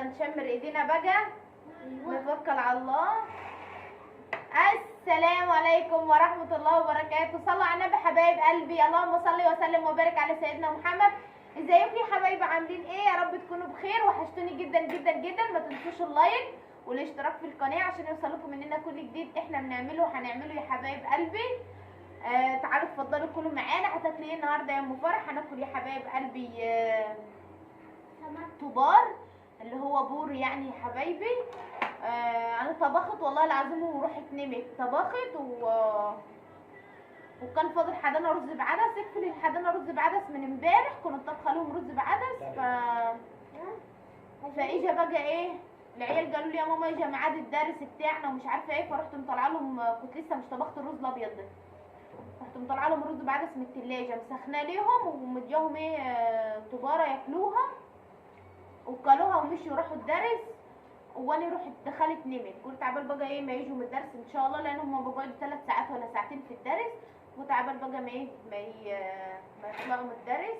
نشمر ايدينا بقى. نتوكل على الله. السلام عليكم ورحمة الله وبركاته. صلوا على النبي حبايب قلبي، اللهم صل وسلم وبارك على سيدنا محمد. ازيكم يا حبايبي، عاملين ايه؟ يا رب تكونوا بخير، وحشتوني جدا جدا جدا. ما تنسوش اللايك والاشتراك في القناة عشان يوصلكم مننا كل جديد احنا بنعمله وهنعمله يا حبايب قلبي. تعالوا اتفضلوا كلوا معانا. هتاكلوا ايه النهارده يا ام فرح؟ هناكل يا حبايب قلبي طبار، اللي هو بور يعني يا حبايبي. انا طبخت والله العظيم وروحت نمت. طبخت وكان فاضل حدانا رز بعدس. اقفل الحدانا رز بعدس من امبارح، كنت طابخه لهم رز بعدس. فاجا بقى ايه، العيال قالوا لي يا ماما اجا ميعاد الدرس بتاعنا ومش عارفه ايه، فرحت مطلعه لهم. كنت لسه مش طبخت الرز الابيض ده، رحت مطلعه لهم رز بعدس من التلاجة مسخناه ليهم ومدياهم ايه طباره ياكلوها وكلوها ومشوا راحوا الدرس. وانا رحت دخلت نمت. قلت عبال بقى ايه ما يجوا من الدرس ان شاء الله، لان هم بيقعدوا 3 ساعات ولا ساعتين في الدرس. قلت عبال بقى ما ايه ما يطلعوا من الدرس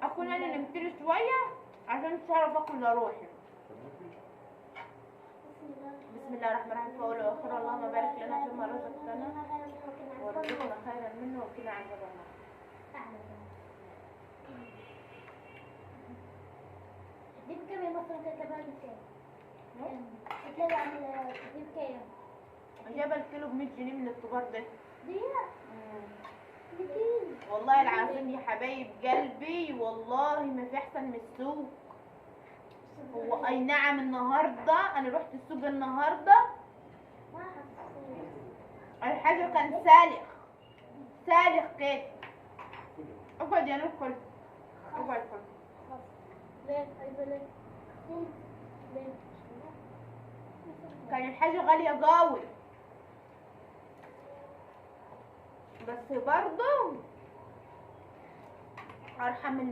اكون انا نمت شويه عشان تعرف اكل لروحي. بسم الله الرحمن الرحيم. فاقول واخر اللهم بارك لنا فيما رزقتنا ورزقنا خيرا منه وقنا عذاب النار. دي بكام يا مصر؟ انت كمان بكام؟ بتلاقي عامل دي بكام؟ جايبه الكيلو ب 100 جنيه من الطبار ده. دي كيلو والله العظيم يا حبايب قلبي، والله ما في احسن من السوق. هو اي نعم النهارده انا رحت السوق النهارده، الحاجه كان سالخ كده. اقعد يا نور كل اقعد كل. ليه؟ عايزه ليه؟ ليه؟ كان الحاجه غاليه قوي، بس برضه ارحم من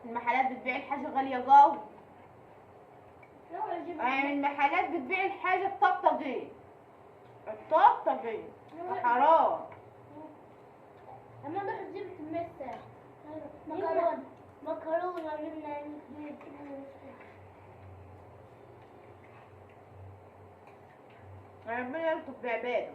المحلات بتبيع الحاجه غاليه قوي. يعني المحلات بتبيع الحاجه الطبطجيه حرام. اما بحب جبت المسة مكرونة جبنا ربنا يلطف بعباده.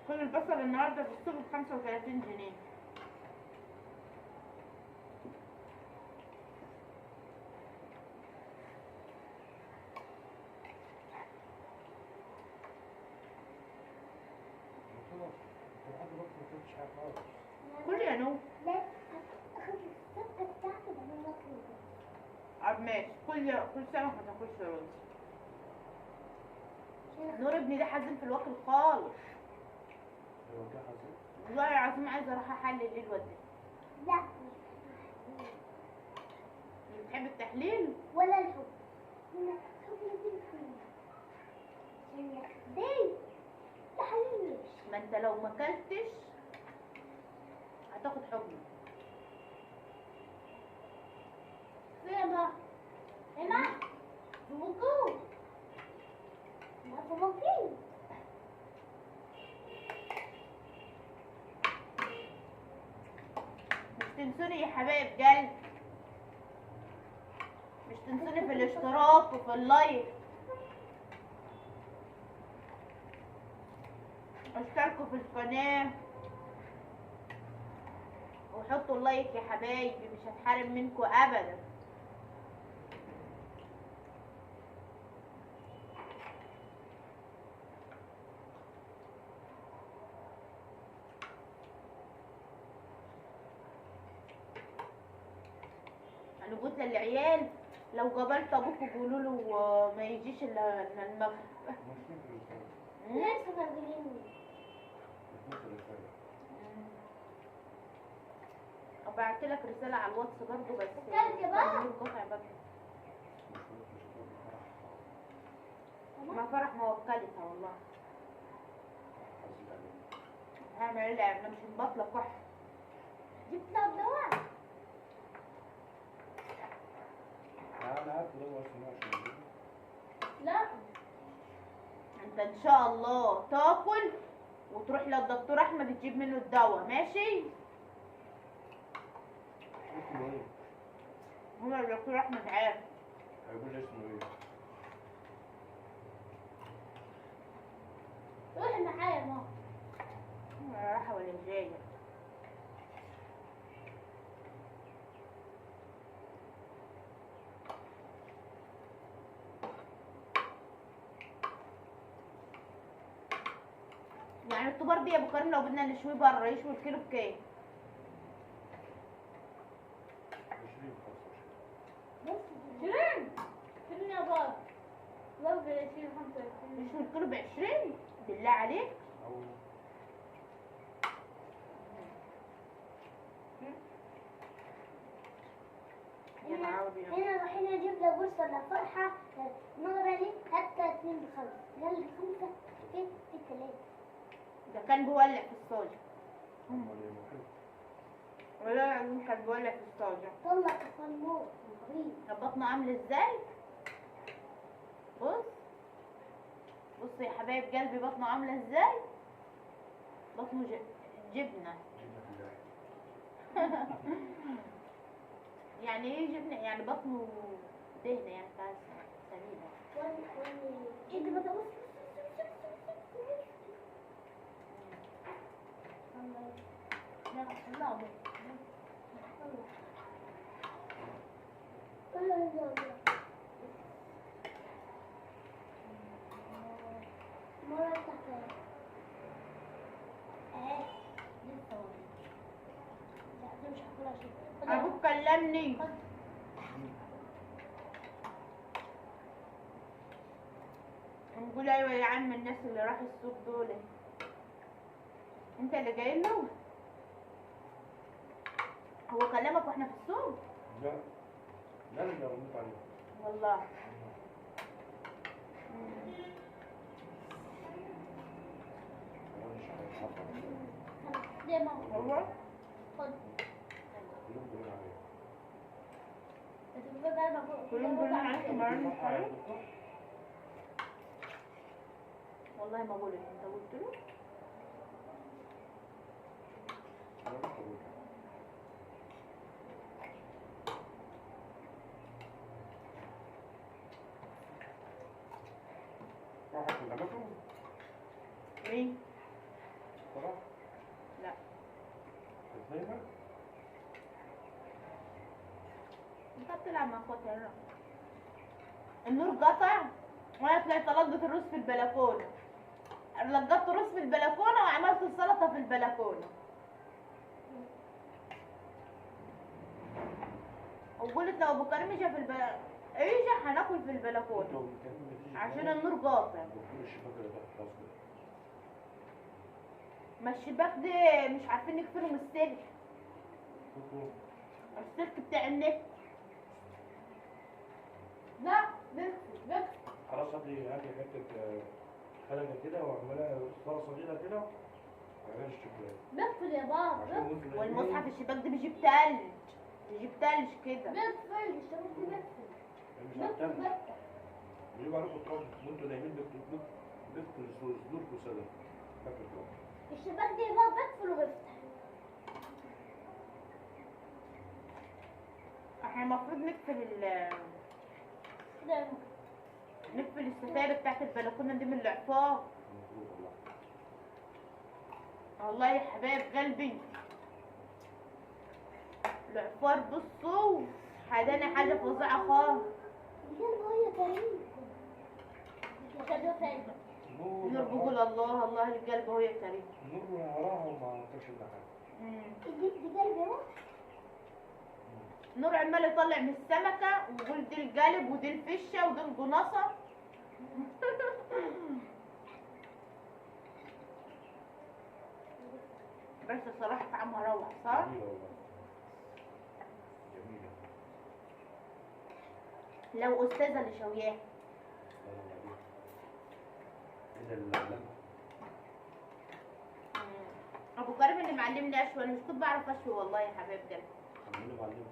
كل البصل النهارده في السوق ب 35 جنيه. كل يا نور. لا اخد السكة بتاعته وبعدين ناكله. ماشي. كل سنه ما هتاكلش رز. نور ابني ده حزين في الوكل خالص. والله العظيم عايزه اروح احلل الواد ده. لا بتحب التحليل ولا الحب. لا حب دي تحليل. ما انت لو ما اكلتش هتاخد حكم. فين بقى؟ هنا في بوكو. ما في بوكو. مش تنسوني يا حبايب قلبي، مش تنسوني في الاشتراك وفي اللايك. اشتركوا في القناة وحطوا اللايك يا حبايبي، مش هتحرم منكم ابدا. انا قلت للعيال لو قابلت ابوك قولوا له ما يجيش الا المغرب. لسه فاكريني. بعت لك رساله على الواتس برضه بس اكلت بقى؟ قطع بقى. ما فرح ما وكلتها والله. هعمل ايه؟ احنا مش مبطله كحل. جبت لها الدواء. دواء اسمه عشان لا انت ان شاء الله تاكل وتروح للدكتور احمد تجيب منه الدواء، ماشي؟ اسمه ايه؟ هو الدكتور احمد عارف. هيقول اسمه ايه؟ روح معايا يا ماما. ولا رايحه ولا جايه. يعني الطبار دي يا ابو كريم لو بدنا نشويه بره يشوي الكيلو بكام؟ 20 بس 20 20 يا بابا. لو ب 20 25 يشوي الكيلو ب20؟ بالله عليك. او يا نهار ابيض. هنا رايحين نجيب له بورصة لفرحة نغرة لي حتى 2 بخمسة. قال لي 5 في 3. ده كان بيولع في الصاجة. امال ايه محل؟ ولا العظيم كان بيولع في الصاجة. طلع الفنور غريب. طب بطنه عامل ازاي؟ بص بص يا حبايب قلبي بطنه عامله ازاي؟ بطنه جبنه. جبنة في الله. يعني ايه جبنه؟ يعني بطنه دهنه يعني بتاع سمينه. ايه ده بقى؟ بص لا لا مرة تحت ايه لسه لا دي مش هاكلها شيء. ابوك كلمني نقول ايوه يا عم الناس اللي راح السوق دول انت اللي جاي له؟ هو كلمك واحنا في السوق؟ لا لا اللي رميت عليه. والله هو مش هيتحط. ليه ما هو خد كلهم بيقولوا عليه. انت بقى بقى كلهم بيقولوا عليك مرة صح يا دكتور؟ والله ما بقولك. انت قلت له؟ لا دكتور. راح في الأماكن؟ مين؟ صراحة؟ لا ازاي بقى؟ انت بتلعب مع اخواتي انا. النور قطع وانا طلعت لقيت الرز في البلكونه. لقيت الرز في البلكونه وعملت السلطه في البلكونه. وقلت لو ابو كريم اجى في اجى هناكل في البلكونه عشان النور قاطع. دكتور الشباك اللي تحت خلاص كده. ما الشباك ده مش عارفين نقفله من السلك. دكتور السلك بتاع النت. لا بس خلاص هات لي حتة خلقة كده واعملها صلصة صغيرة كده وعملها الشوكولاتة. بقفل يا بابا عشان وانتوا والمصحف نايمين الشباك ده بيجيب تلج. بيجيب تلج كده. بقفل الشبكة دي بقفل مش بقفل هتعمل. بقفل بيجيبوا عليكم الطرد وانتوا نايمين بيقفل صدوركم سلام. فاكر كده. الشباك دي يا بابا بقفل وبفتح. احنا المفروض نقفل كده نقفل الستاير بتاعت البلكونه دي من الاعفاء. المفروض والله. والله يا حبايب قلبي العفار بصوا حداني حاجه فظيعه خالص. بجد هي كريم كده فين نور بيقول الله الله القلب هو يا كريم. نور وراها وما عملتش الا حاجة. دي قلبي اهو. نور عمال يطلع من السمكه ويقول دي القلب ودي الفشه ودي القناصه. بس الصراحه طعمها روعه صح؟ جميلة والله. جميلة. لو استاذه اللي شوياها. لا لا لا. ايه ده اللي ابو كريم اللي معلمني اشوي. انا مش كنت بعرف اشوي والله يا حبايب قلبي. خليني معلمة.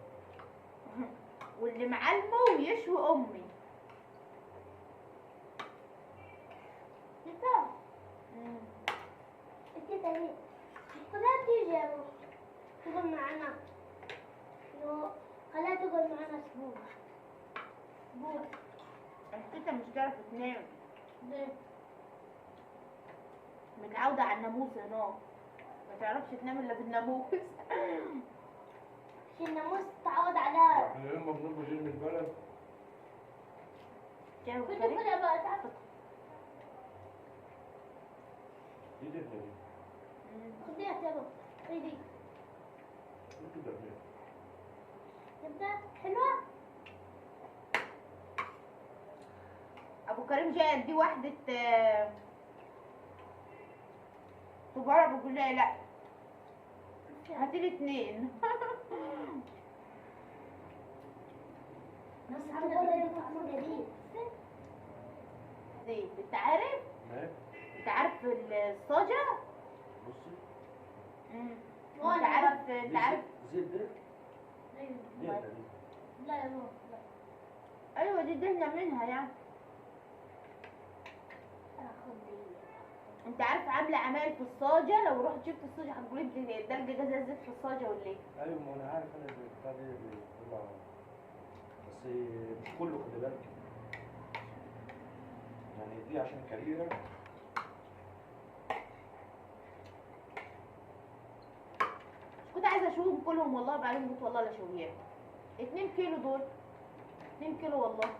واللي معلمه ويشوي امي. تيتا التيتا هي خلاها تيجي يا ماما تقعد معنا. خلاها تقعد معنا اسبوع. التيتا مش تعرف تنام، ليه؟ متعودة على الناموس هناك، ما تعرفش تنام الا بالناموس. عشان الناموس تعود عليها. احنا لما بنبقى جايين من البلد كانوا كنت كريم. كلها بقى تعرف دي دهنة دي. خديها يا بابا. خدي دي. انتوا دهنة. جبتها حلوة؟ ابو كريم جاي اديه واحدة كبار، بقول لها لا هاتيلي 2. بس عاملة طعمه جديد. زيت، انت عارف؟ ما انت عارف الصاجة؟ بصي انت عارف انت عارف زيت ده دهنة دي. لا يا ماما لا. ايوه دي دهنة منها يعني. اخد دي. انت عارف عاملة عمايل في الصاجة، لو رحت شفت الصاجة هتقولي انت ده الجزازة زيت في الصاجة ولا ايه؟ ايوه ما انا عارف انا البتاع دي بيطلع، بس مش كله خلي بالك، يعني دي عشان كبيرة. كنت عايزة اشويهم كلهم والله، بعدين قلت والله لا اشويهم. 2 كيلو دول، 2 كيلو والله.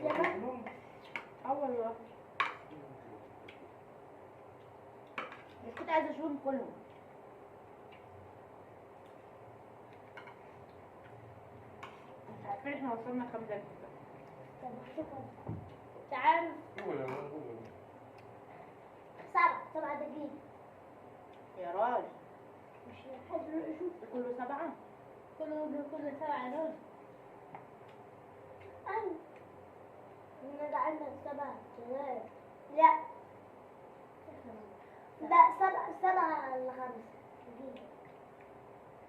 كلهم اه والله مش كنت عايزة اشويهم كلهم. مش عارفين احنا وصلنا كام دقيقة. طب شوفوا. تعال قول يا مان، قول. 7 دقايق. يا راجل مش حلو شوف. كله 7. كله 7 دول. أنا إحنا عندنا 7 شباب. لا لا 7 إلا 5 دقيقة.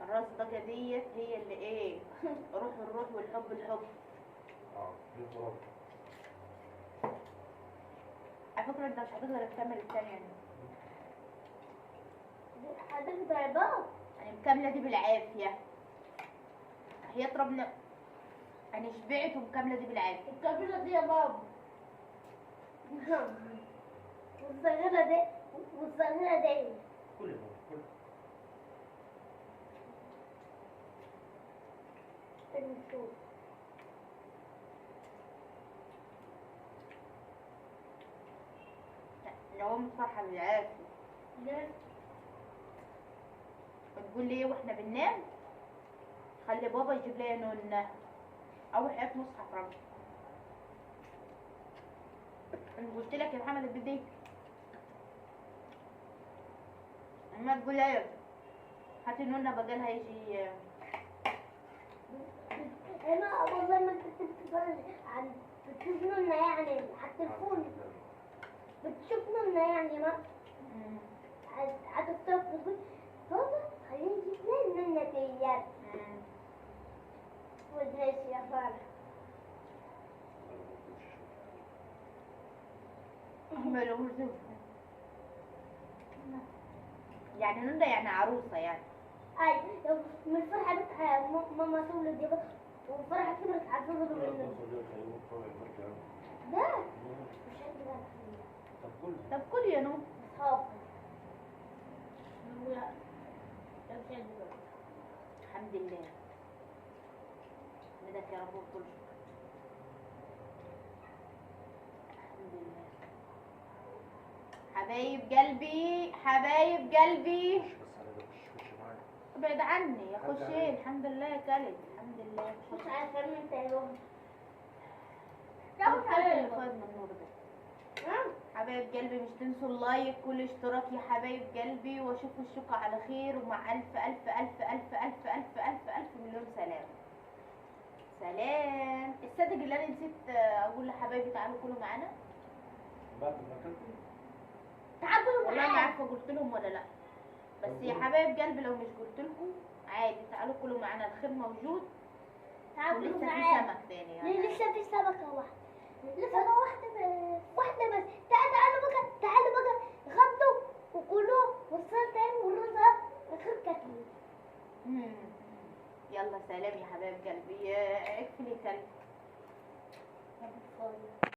الراس بقى ديت هي اللي ايه، روح الروح والحب الحب. دي الضرب. على فكرة انت مش هتقدر تكمل الثانية يعني. هتقدر بقى. يعني مكملة دي بالعافية. هي ربنا انا شبعت ومكملة دي بالعافية. الكبيرة دي يا بابا. والصغيرة دي والصغيرة دي. كل يوم كل. نشوف. لو فرحة بالعافية. ليه؟ بتقول لي ايه واحنا بننام؟ خلي بابا يجيب لي نونة او حياة مصحف ربي. انا قلت لك يا محمد البيت دي اما تقول ايه هاتي نونة بدلها يجي. انا والله ما كنت بتتفرج عن بتشوف لنا يعني على التليفون. بتشوف لنا يعني ما على التليفون تقول بابا خلينا نجيب لنا ديات. ودريس يا فرح. يعني نونة يعني عروسة يعني. اي من الفرحة بتاعها ماما تولد يا بابا والفرحة كبرت على الفرحة ده مش هيقدر. طب كل. طب كل يا نو. اصحاب. لا مش هيقدر. الحمد لله مدك يا رب وكل شكر. الحمد لله. حبايب قلبي حبايب قلبي بس انا مش معايا. ابعد عني يا خش ايه. الحمد لله يا كلب الحمد لله. مش عارفة مين تاني. الكلب اللي فاض من النور ده. حبايب قلبي مش تنسوا اللايك والاشتراك يا حبايب قلبي، واشوفوا الشقة على خير ومع الف الف الف الف الف الف الف الف مليون سلام. سلام. الصدق اللي انا نسيت اقول لحبايبي تعالوا كلوا معانا. بعد ما اكلت تعبوا والله ما معايا. عارفه قلت لهم ولا لا، بس يا حبايب قلبي لو مش قلت لكم عادي تعالوا كلوا معانا، الخير موجود تعالوا ولسه في معايا. سمك تاني يعني. لسه في سمكة واحدة. سمكة واحدة بس. واحدة بس. تعالوا بقى غدوا وكلوا والسلطة والرز آخر كتير. يلا سلام يا حبايب قلبي، اقفلي كلب.